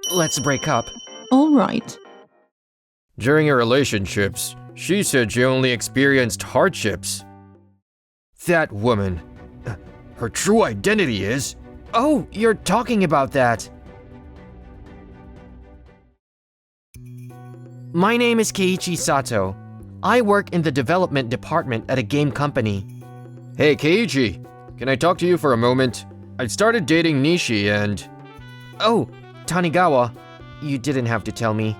Let's break up. All right. During your relationships, she said she only experienced hardships. That woman, her true identity is… Oh, you're talking about that. My name is Keiichi Sato. I work in the development department at a game company. Hey Keiichi, can I talk to you for a moment? I started dating Nishi and… Oh, Tanigawa, you didn't have to tell me.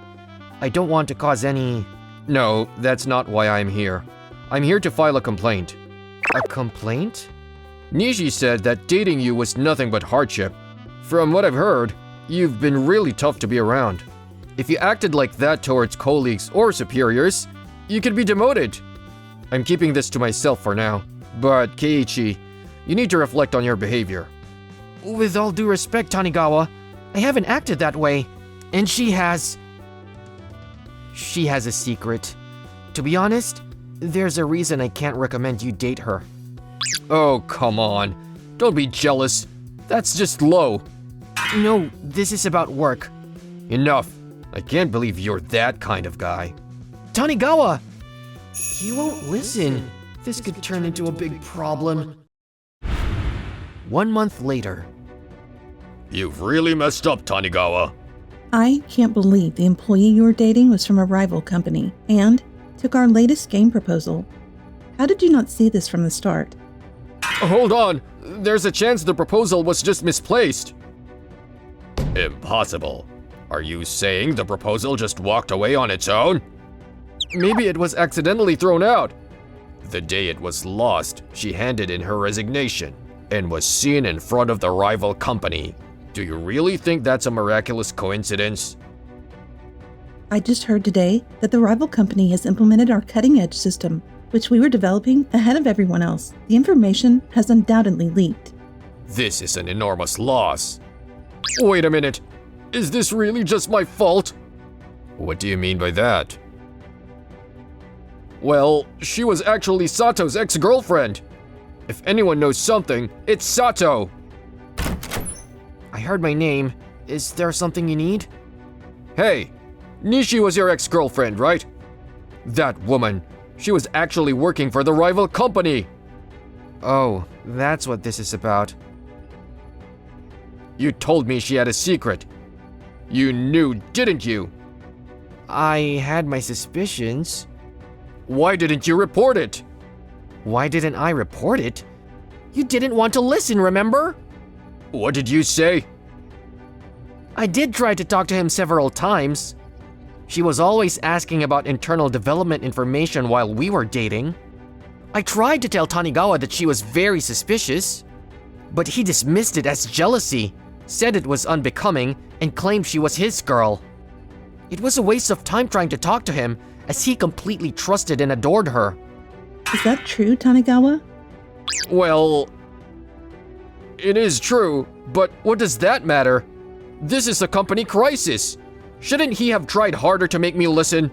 I don't want to cause any… No, that's not why I'm here. I'm here to file a complaint. A complaint? Nishi said that dating you was nothing but hardship. From what I've heard, you've been really tough to be around. If you acted like that towards colleagues or superiors, you could be demoted. I'm keeping this to myself for now, but Keiichi, you need to reflect on your behavior. With all due respect, Tanigawa, I haven't acted that way, and she has a secret. To be honest, there's a reason I can't recommend you date her. Oh, come on. Don't be jealous. That's just low. No, this is about work. Enough. I can't believe you're that kind of guy. Tanigawa! He won't listen. This could turn into a big problem. 1 month later. You've really messed up, Tanigawa. I can't believe the employee you were dating was from a rival company and took our latest game proposal. How did you not see this from the start? Hold on. There's a chance the proposal was just misplaced. Impossible. Are you saying the proposal just walked away on its own? Maybe it was accidentally thrown out. The day it was lost, she handed in her resignation and was seen in front of the rival company. Do you really think that's a miraculous coincidence? I just heard today that the rival company has implemented our cutting-edge system, which we were developing ahead of everyone else. The information has undoubtedly leaked. This is an enormous loss. Wait a minute. Is this really just my fault? What do you mean by that? Well, she was actually Sato's ex-girlfriend. If anyone knows something, it's Sato. I heard my name. Is there something you need? Hey, Nishi was your ex-girlfriend, right? That woman, she was actually working for the rival company. Oh, that's what this is about. You told me she had a secret. You knew, didn't you? I had my suspicions. Why didn't you report it? Why didn't I report it? You didn't want to listen, remember? What did you say? I did try to talk to him several times. She was always asking about internal development information while we were dating. I tried to tell Tanigawa that she was very suspicious, but he dismissed it as jealousy, said it was unbecoming, and claimed she was his girl. It was a waste of time trying to talk to him, as he completely trusted and adored her. Is that true, Tanigawa? Well, it is true, but what does that matter? This is a company crisis. Shouldn't he have tried harder to make me listen?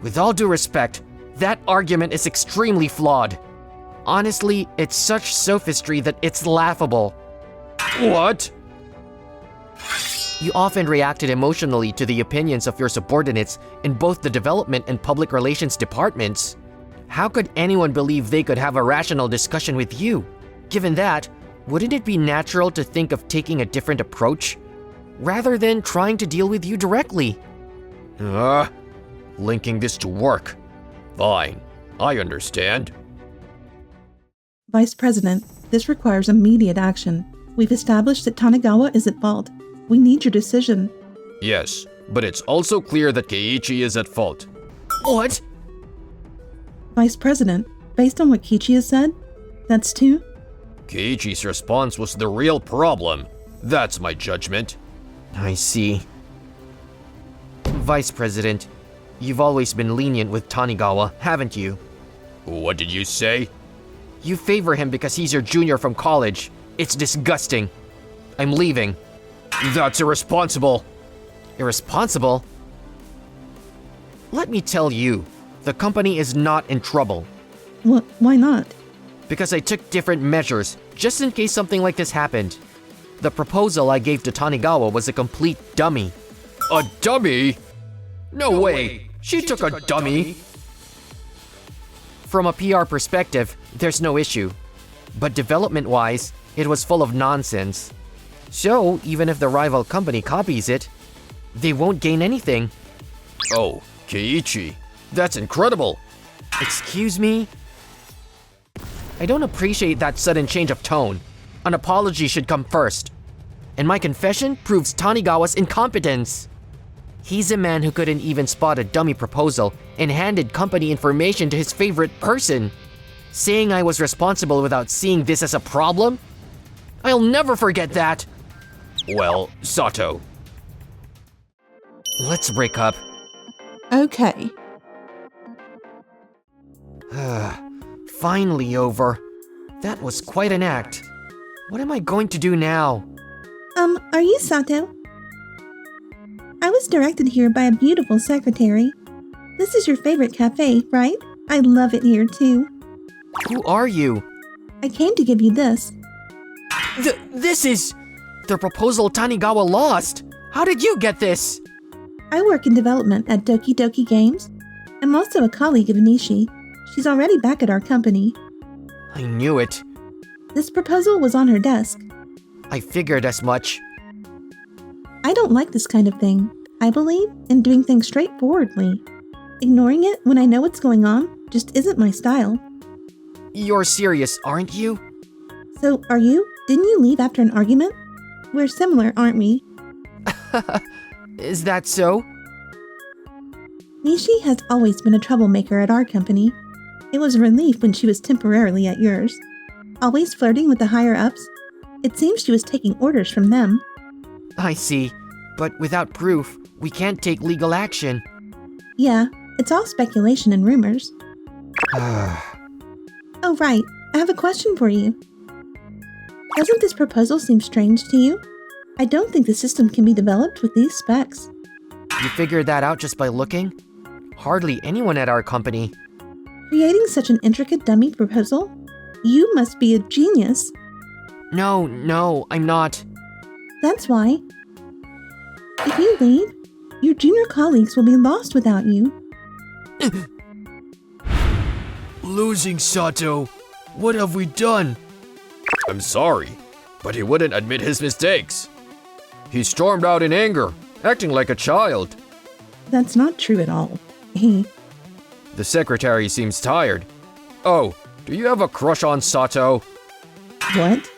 With all due respect, that argument is extremely flawed. Honestly, it's such sophistry that it's laughable. What? You often reacted emotionally to the opinions of your subordinates in both the development and public relations departments. How could anyone believe they could have a rational discussion with you? Given that, wouldn't it be natural to think of taking a different approach, rather than trying to deal with you directly? Linking this to work. Fine, I understand. Vice President, this requires immediate action. We've established that Tanigawa is at fault. We need your decision. Yes, but it's also clear that Keiichi is at fault. What? Vice President, based on what Kichi has said, that's two? Keiichi's response was the real problem. That's my judgment. I see. Vice President, you've always been lenient with Tanigawa, haven't you? What did you say? You favor him because he's your junior from college. It's disgusting. I'm leaving. That's irresponsible. Irresponsible? Let me tell you, the company is not in trouble. Why not? Because I took different measures, just in case something like this happened. The proposal I gave to Tanigawa was a complete dummy. A dummy? No way! She took a dummy! From a PR perspective, there's no issue. But development-wise, it was full of nonsense. So, even if the rival company copies it, they won't gain anything. Oh, Keiichi, that's incredible! Excuse me? I don't appreciate that sudden change of tone. An apology should come first. And my confession proves Tanigawa's incompetence. He's a man who couldn't even spot a dummy proposal and handed company information to his favorite person. Saying I was responsible without seeing this as a problem? I'll never forget that. Well, Sato. Let's break up. Okay. Finally over. That was quite an act. What am I going to do now? Are you Sato? I was directed here by a beautiful secretary. This is your favorite cafe, right? I love it here too. Who are you? I came to give you this. This is the proposal Tanigawa lost. How did you get this? I work in development at Doki Doki Games. I'm also a colleague of Nishi. She's already back at our company. I knew it. This proposal was on her desk. I figured as much. I don't like this kind of thing. I believe in doing things straightforwardly. Ignoring it when I know what's going on just isn't my style. You're serious, aren't you? So, are you? Didn't you leave after an argument? We're similar, aren't we? Is that so? Nishi has always been a troublemaker at our company. It was a relief when she was temporarily at yours. Always flirting with the higher-ups. It seems she was taking orders from them. I see. But without proof, we can't take legal action. Yeah, it's all speculation and rumors. Oh, right. I have a question for you. Doesn't this proposal seem strange to you? I don't think the system can be developed with these specs. You figured that out just by looking? Hardly anyone at our company. Creating such an intricate dummy proposal? You must be a genius. No, I'm not. That's why. If you leave, your junior colleagues will be lost without you. Losing Sato. What have we done? I'm sorry, but he wouldn't admit his mistakes. He stormed out in anger, acting like a child. That's not true at all. The secretary seems tired. Oh, do you have a crush on Sato? What?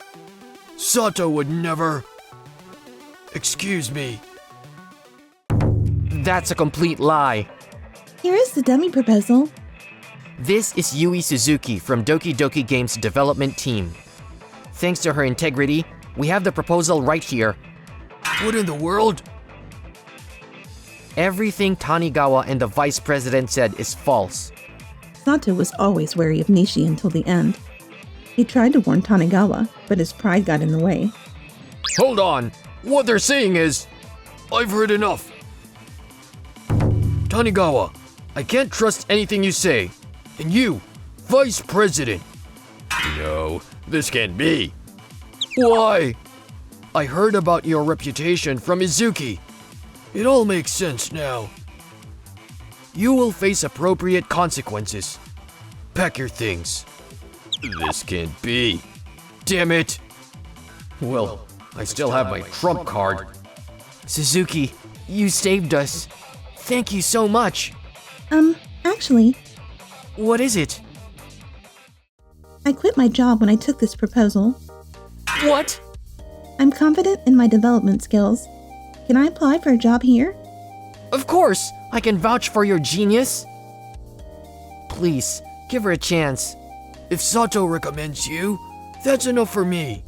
Sato would never. Excuse me. That's a complete lie. Here is the dummy proposal. This is Yui Suzuki from Doki Doki Games development team. Thanks to her integrity, we have the proposal right here. What in the world? Everything Tanigawa and the vice president said is false. Sato was always wary of Nishi until the end. He tried to warn Tanigawa, but his pride got in the way. Hold on. What they're saying is, I've heard enough. Tanigawa, I can't trust anything you say. And you, vice president. No, this can't be. Why? I heard about your reputation from Izuki. It all makes sense now. You will face appropriate consequences. Pack your things. This can't be. Damn it. Well, I still have my trump card. Suzuki, you saved us. Thank you so much. Actually, What is it? I quit my job when I took this proposal. What? I'm confident in my development skills. Can I apply for a job here? Of course, I can vouch for your genius. Please, give her a chance. If Sato recommends you, that's enough for me.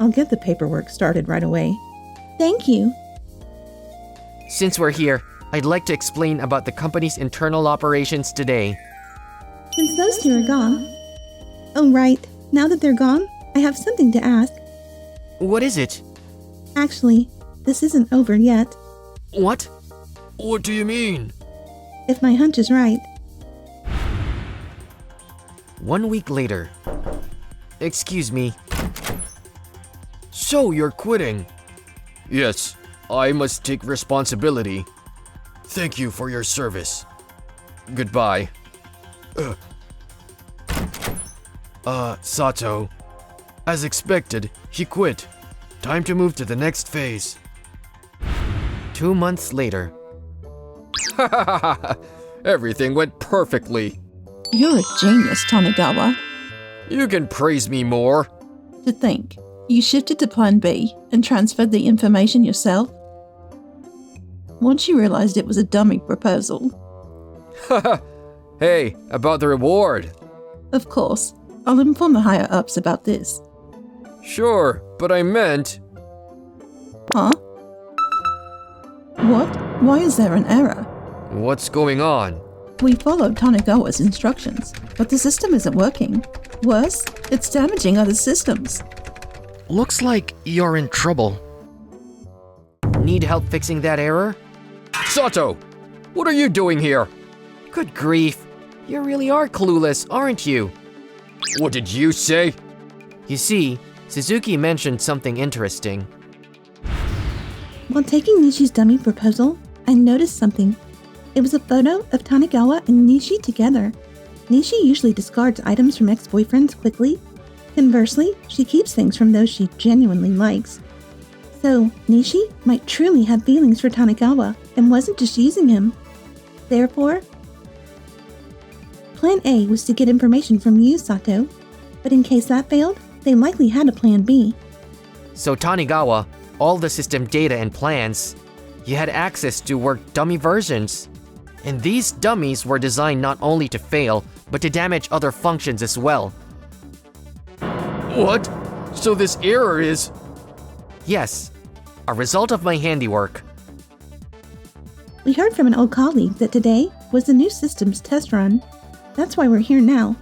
I'll get the paperwork started right away. Thank you. Since we're here, I'd like to explain about the company's internal operations today. Since those two are gone. Oh, right. Now that they're gone, I have something to ask. What is it? Actually, this isn't over yet. What? What do you mean? If my hunch is right. 1 week later. Excuse me. So you're quitting? Yes, I must take responsibility. Thank you for your service. Goodbye. Sato. As expected, he quit. Time to move to the next phase. 2 months later. Everything went perfectly. You're a genius, Tanigawa. You can praise me more. To think, you shifted to Plan B and transferred the information yourself? Once you realized it was a dummy proposal. Hey, about the reward. Of course, I'll inform the higher-ups about this. Sure, but I meant… Huh? What? Why is there an error? What's going on? We followed Tanigawa's instructions, but the system isn't working. Worse, it's damaging other systems. Looks like you're in trouble. Need help fixing that error? Sato! What are you doing here? Good grief. You really are clueless, aren't you? What did you say? You see, Suzuki mentioned something interesting. While taking Nishi's dummy proposal, I noticed something. It was a photo of Tanigawa and Nishi together. Nishi usually discards items from ex-boyfriends quickly. Conversely, she keeps things from those she genuinely likes. So, Nishi might truly have feelings for Tanigawa and wasn't just using him. Therefore, Plan A was to get information from you, Sato. But in case that failed, they likely had a Plan B. So Tanigawa, all the system data and plans, you had access to work dummy versions. And these dummies were designed not only to fail, but to damage other functions as well. What? So this error is… Yes, a result of my handiwork. We heard from an old colleague that today was the new system's test run. That's why we're here now.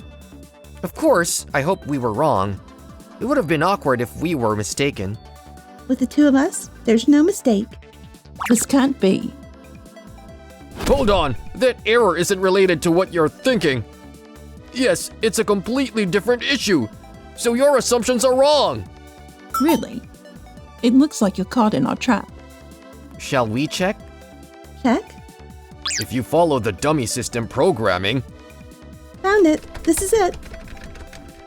Of course, I hope we were wrong. It would have been awkward if we were mistaken. With the two of us, there's no mistake. This can't be. Hold on! That error isn't related to what you're thinking. Yes, it's a completely different issue. So your assumptions are wrong. Really? It looks like you're caught in our trap. Shall we check? Check? If you follow the dummy system programming… Found it. This is it.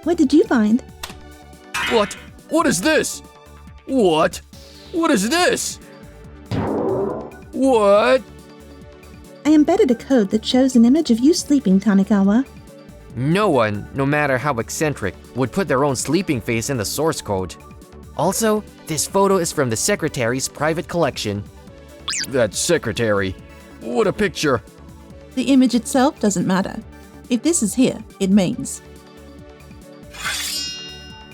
What did you find? What? What is this? What? What is this? What? I embedded a code that shows an image of you sleeping, Tanigawa. No one, no matter how eccentric, would put their own sleeping face in the source code. Also, this photo is from the secretary's private collection. That secretary. What a picture. The image itself doesn't matter. If this is here, it means.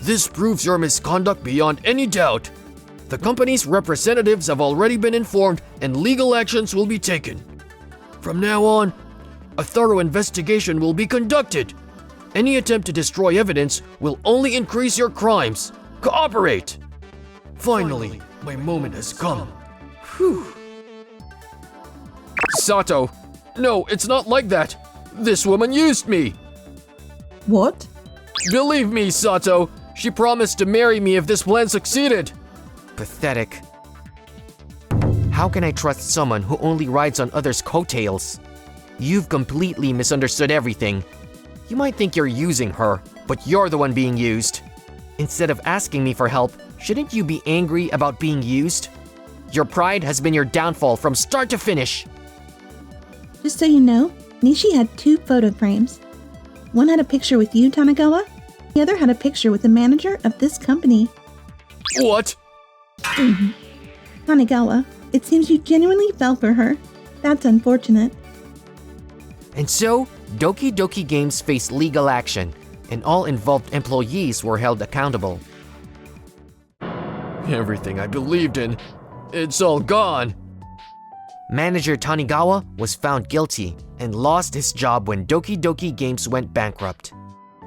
This proves your misconduct beyond any doubt. The company's representatives have already been informed and legal actions will be taken. From now on, a thorough investigation will be conducted. Any attempt to destroy evidence will only increase your crimes. Cooperate! Finally, my moment has come. Whew. Sato! No, it's not like that! This woman used me! What? Believe me, Sato! She promised to marry me if this plan succeeded! Pathetic. How can I trust someone who only rides on others' coattails? You've completely misunderstood everything. You might think you're using her, but you're the one being used. Instead of asking me for help, shouldn't you be angry about being used? Your pride has been your downfall from start to finish. Just so you know, Nishi had 2 photo frames. One had a picture with you, Tanigawa. The other had a picture with the manager of this company. What? Tanigawa, it seems you genuinely fell for her. That's unfortunate. And so, Doki Doki Games faced legal action, and all involved employees were held accountable. Everything I believed in, it's all gone. Manager Tanigawa was found guilty and lost his job when Doki Doki Games went bankrupt.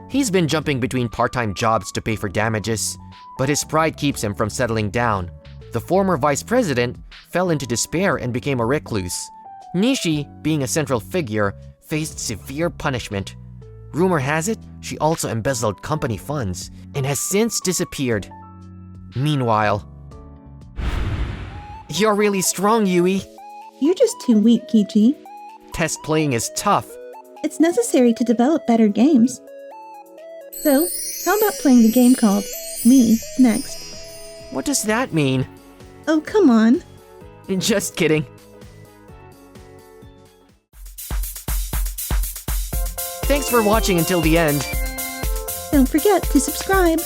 He's been jumping between part-time jobs to pay for damages, but his pride keeps him from settling down. The former vice president fell into despair and became a recluse. Nishi, being a central figure, faced severe punishment. Rumor has it, she also embezzled company funds and has since disappeared. Meanwhile, you're really strong, Yui. You're just too weak, Kichi. Test playing is tough. It's necessary to develop better games. So, how about playing the game called Me next? What does that mean? Oh, come on. Just kidding. Thanks for watching until the end. Don't forget to subscribe.